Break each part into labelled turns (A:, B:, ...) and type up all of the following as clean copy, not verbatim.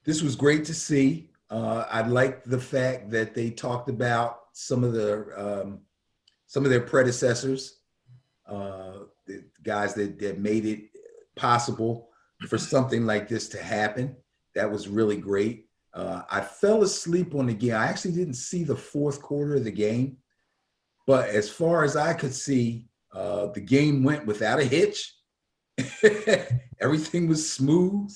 A: This was great to see. I liked the fact that they talked about some of their predecessors, the guys that made it possible for something like this to happen. That was really great. I fell asleep on the game. I actually didn't see the fourth quarter of the game, but as far as I could see, the game went without a hitch. Everything was smooth.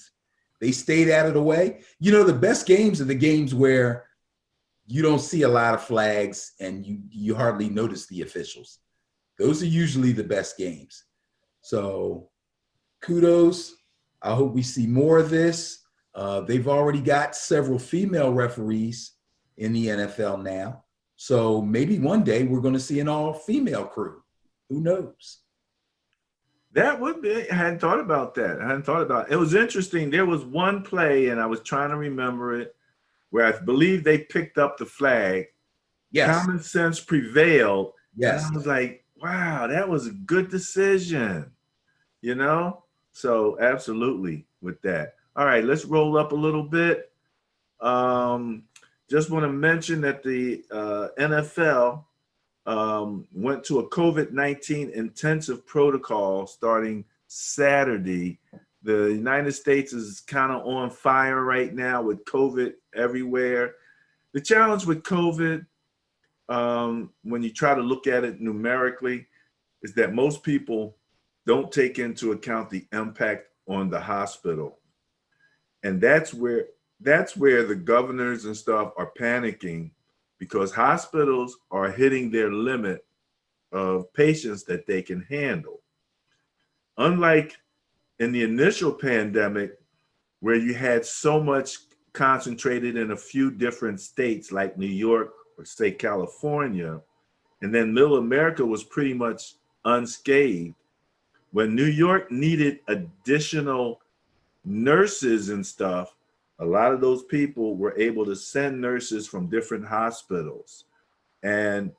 A: They stayed out of the way. You know, the best games are the games where you don't see a lot of flags and you hardly notice the officials. Those are usually the best games. So kudos. I hope we see more of this. They've already got several female referees in the NFL now. So maybe one day we're going to see an all-female crew. Who knows?
B: That would be, I hadn't thought about that. I hadn't thought about it. It was interesting. There was one play, and I was trying to remember it, where I believe they picked up the flag.
A: Yes.
B: Common sense prevailed. And
A: Yes.
B: I was like, wow, that was a good decision, you know? So absolutely with that. All right, let's roll up a little bit. Um, just want to mention that the NFL went to a COVID-19 intensive protocol starting Saturday. The United States is kind of on fire right now with COVID everywhere. The challenge with COVID, when you try to look at it numerically, is that most people don't take into account the impact on the hospital. And that's where the governors and stuff are panicking, because hospitals are hitting their limit of patients that they can handle. Unlike in the initial pandemic, where you had so much concentrated in a few different states like New York or say California, and then middle America was pretty much unscathed. When New York needed additional nurses and stuff, a lot of those people were able to send nurses from different hospitals. And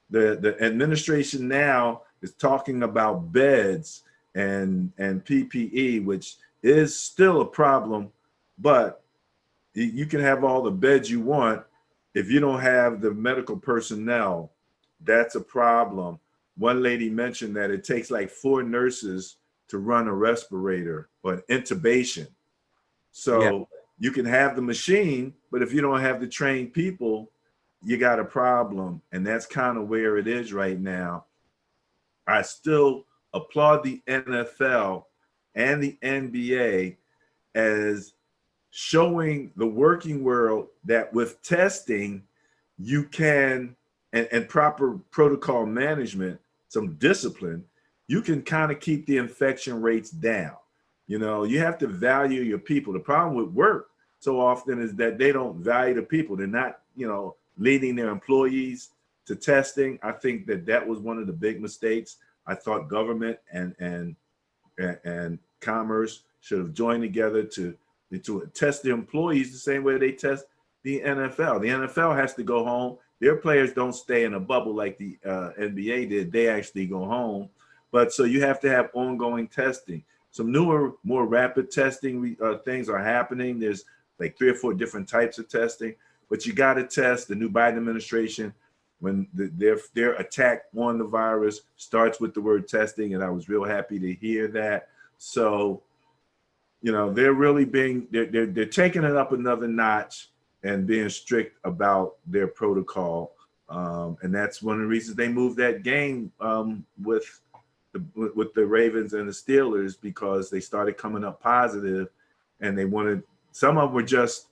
B: the administration now is talking about beds and PPE, which is still a problem, but you can have all the beds you want. If you don't have the medical personnel, that's a problem. One lady mentioned that it takes like 4 nurses to run a respirator or intubation.
A: Yeah.
B: So you can have the machine, but if you don't have the trained people, you got a problem. And that's kind of where it is right now. I still applaud the NFL and the NBA as showing the working world that with testing, you can, and proper protocol management, some discipline, you can kind of keep the infection rates down. You know, you have to value your people. The problem with work so often is that they don't value the people. They're not, leading their employees to testing. I think that that was one of the big mistakes. I thought government and commerce should have joined together to test the employees the same way they test the NFL. The NFL has to go home. Their players don't stay in a bubble like the NBA did. They actually go home. But so you have to have ongoing testing. Some newer, more rapid testing things are happening. There's like 3 or 4 different types of testing, but you got to test. The new Biden administration, when their attack on the virus starts with the word testing, and I was real happy to hear that. So, they're really they're taking it up another notch and being strict about their protocol, and that's one of the reasons they moved that game with the Ravens and the Steelers, because they started coming up positive, and they wanted, some of them were just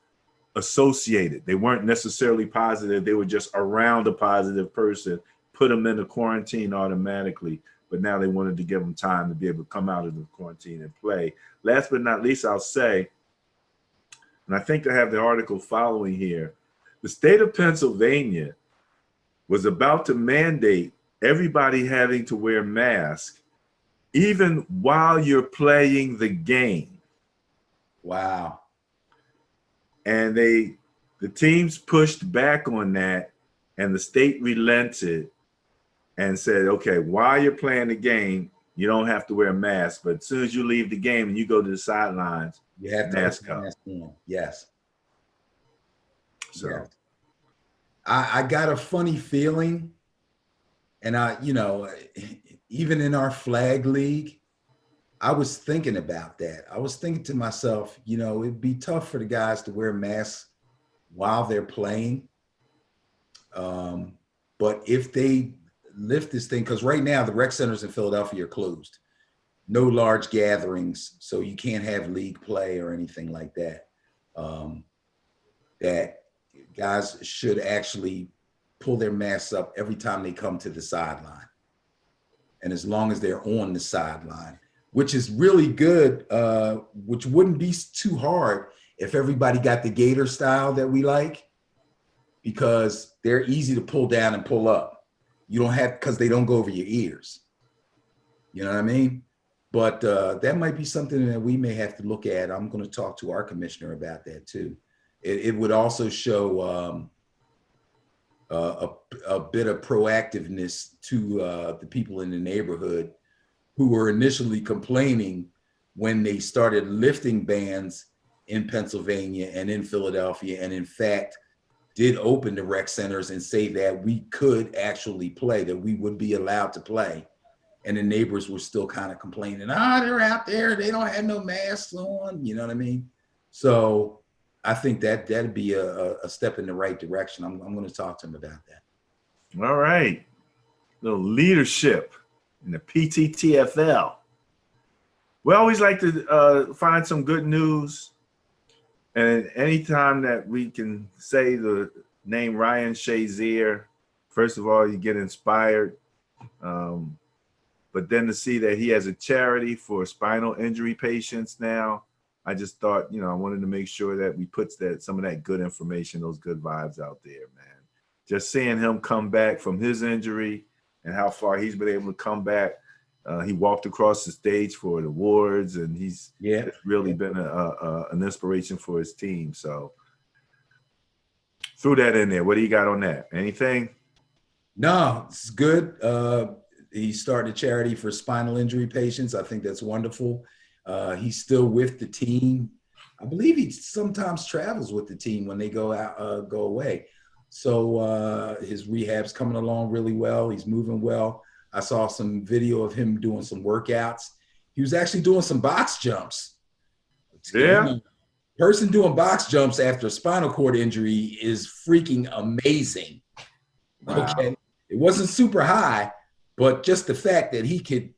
B: associated. They weren't necessarily positive. They were just around a positive person, put them into quarantine automatically. But now they wanted to give them time to be able to come out of the quarantine and play. Last but not least, I'll say, and I think I have the article following here, the state of Pennsylvania was about to mandate everybody having to wear masks even while you're playing the game.
A: Wow.
B: And the teams pushed back on that, and the state relented and said, okay, while you're playing the game, you don't have to wear a mask, but as soon as you leave the game and you go to the sidelines,
A: You have to
B: mask
A: put the
B: up.
A: mask on. Yes.
B: So
A: Yeah. I got a funny feeling, and even in our flag league, I was thinking about that. I was thinking to myself, it'd be tough for the guys to wear masks while they're playing. But if they lift this thing, because right now the rec centers in Philadelphia are closed, no large gatherings, so you can't have league play or anything like that. That guys should actually pull their masks up every time they come to the sideline. And as long as they're on the sideline, which is really good, which wouldn't be too hard if everybody got the Gator style that we like, because they're easy to pull down and pull up. You don't have, because they don't go over your ears. You know what I mean? But that might be something that we may have to look at. I'm going to talk to our commissioner about that too. It would also show a bit of proactiveness to the people in the neighborhood who were initially complaining when they started lifting bans in Pennsylvania and in Philadelphia, and in fact did open the rec centers and say that we could actually play, that we would be allowed to play. And the neighbors were still kind of complaining, they're out there, they don't have no masks on, you know what I mean? So I think that'd be a step in the right direction. I'm going to talk to him about that.
B: All right. Little leadership in the PTTFL. We always like to find some good news. And anytime that we can say the name Ryan Shazier, first of all, you get inspired. But then to see that he has a charity for spinal injury patients now, I just thought, I wanted to make sure that we put some of that good information, those good vibes out there, man. Just seeing him come back from his injury and how far he's been able to come back. He walked across the stage for the awards, and he's really been an inspiration for his team. So threw that in there. What do you got on that? Anything?
A: No, it's good. He started a charity for spinal injury patients. I think that's wonderful. He's still with the team. I believe he sometimes travels with the team when they go out, go away. So his rehab's coming along really well. He's moving well. I saw some video of him doing some workouts. He was actually doing some box jumps.
B: Yeah.
A: Person doing box jumps after a spinal cord injury is freaking amazing.
B: Wow.
A: Okay. It wasn't super high, but just the fact that he could,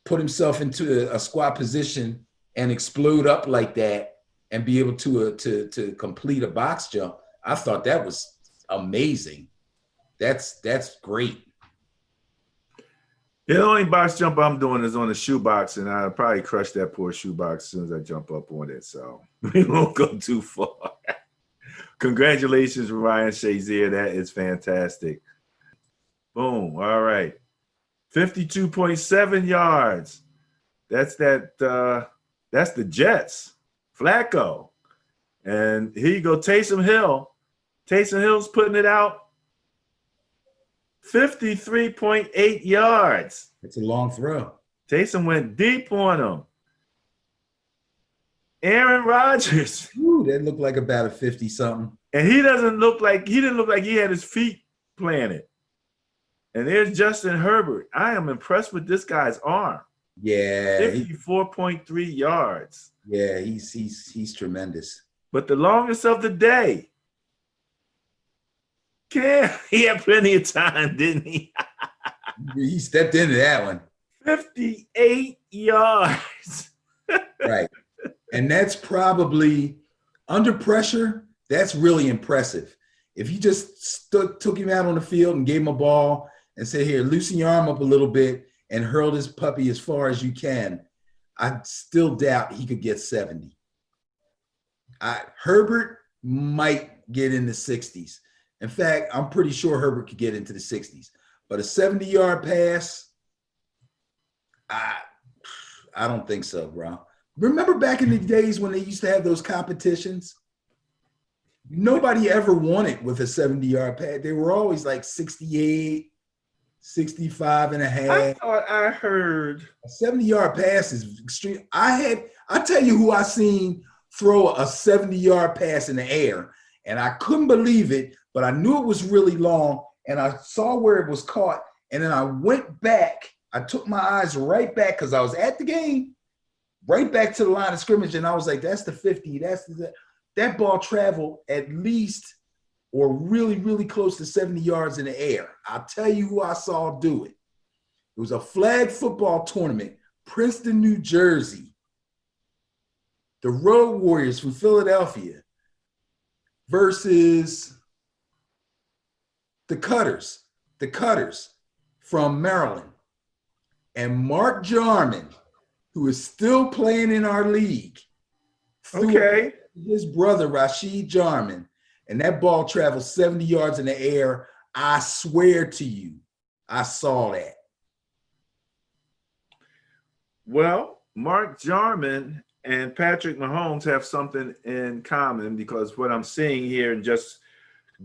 A: put himself into a squat position and explode up like that and be able to complete a box jump, I thought that was amazing. That's great.
B: The only box jump I'm doing is on the shoebox, and I'll probably crush that poor shoebox as soon as I jump up on it. So we won't go too far. Congratulations, Ryan Shazier. That is fantastic. Boom. All right. 52.7 yards. That's the Jets. Flacco. And here you go, Taysom Hill. Taysom Hill's putting it out. 53.8 yards.
A: It's a long throw.
B: Taysom went deep on him. Aaron Rodgers.
A: Ooh, that looked like about a 50-something.
B: And he didn't look like he had his feet planted. And there's Justin Herbert. I am impressed with this guy's arm.
A: Yeah.
B: 54.3 yards.
A: Yeah, he's tremendous.
B: But the longest of the day. He had plenty of time, didn't he?
A: He stepped into that one.
B: 58 yards.
A: Right. And that's probably under pressure. That's really impressive. If you just took him out on the field and gave him a ball and said, here, loosen your arm up a little bit and hurl this puppy as far as you can, I still doubt he could get 70. Herbert might get in the 60s. In fact, I'm pretty sure Herbert could get into the 60s. But a 70-yard pass, I don't think so, bro. Remember back in the days when they used to have those competitions? Nobody ever won it with a 70-yard pass. They were always like 68, 65 and a half.
B: I thought I heard
A: a 70-yard pass is extreme. I tell you who I seen throw a 70-yard pass in the air, And I couldn't believe it, but I knew it was really long. And I saw where it was caught. And then I went back. I took my eyes right back because I was at the game, right back to the line of scrimmage. And I was like, that's the 50. That ball traveled at least or really, really close to 70 yards in the air. I'll tell you who I saw do it. It was a flag football tournament, Princeton, New Jersey. The Road Warriors from Philadelphia versus the Cutters from Maryland. And Mark Jarman, who is still playing in our league,
B: Okay.
A: his brother, Rashid Jarman, and that ball traveled 70 yards in the air. I swear to you, I saw that.
B: Well, Mark Jarman and Patrick Mahomes have something in common, because what I'm seeing here and just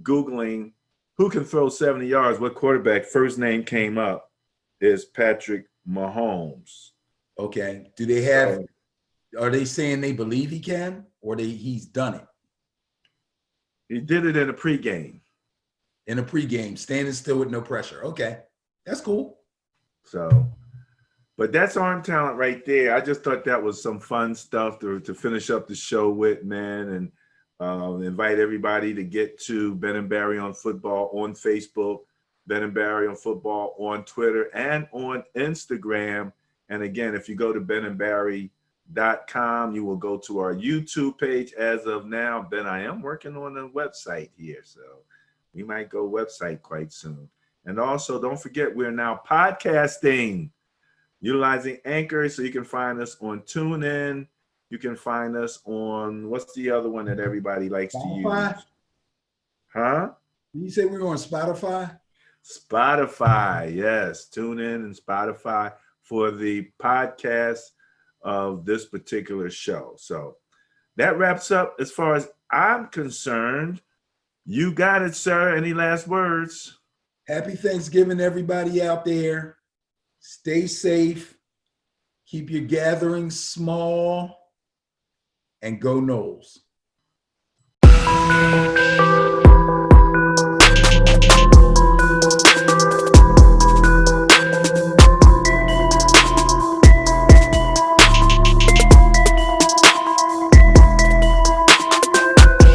B: Googling who can throw 70 yards, what quarterback first name came up is Patrick Mahomes.
A: Okay. Do they have, are they saying they believe he can, or he's done it?
B: He did it in a pregame.
A: In a pregame, standing still with no pressure. Okay. That's cool.
B: So, but that's arm talent right there. I just thought that was some fun stuff to finish up the show with, man, and invite everybody to get to Ben and Barry on Football on Facebook, Ben and Barry on Football on Twitter and on Instagram. And again, if you go to benandbarry.com, you will go to our YouTube page as of now. Ben, I am working on a website here, so we might go website quite soon. And also, don't forget, we're now podcasting, utilizing Anchor, so you can find us on TuneIn. You can find us on, what's the other one that everybody likes
A: Spotify?
B: to use? Huh?
A: Did you say we were on Spotify?
B: Spotify, yes. TuneIn and Spotify for the podcast of this particular show. So that wraps up as far as I'm concerned. You got it, sir. Any last words?
A: Happy Thanksgiving, everybody out there. Stay safe. Keep your gatherings small. And go Noles.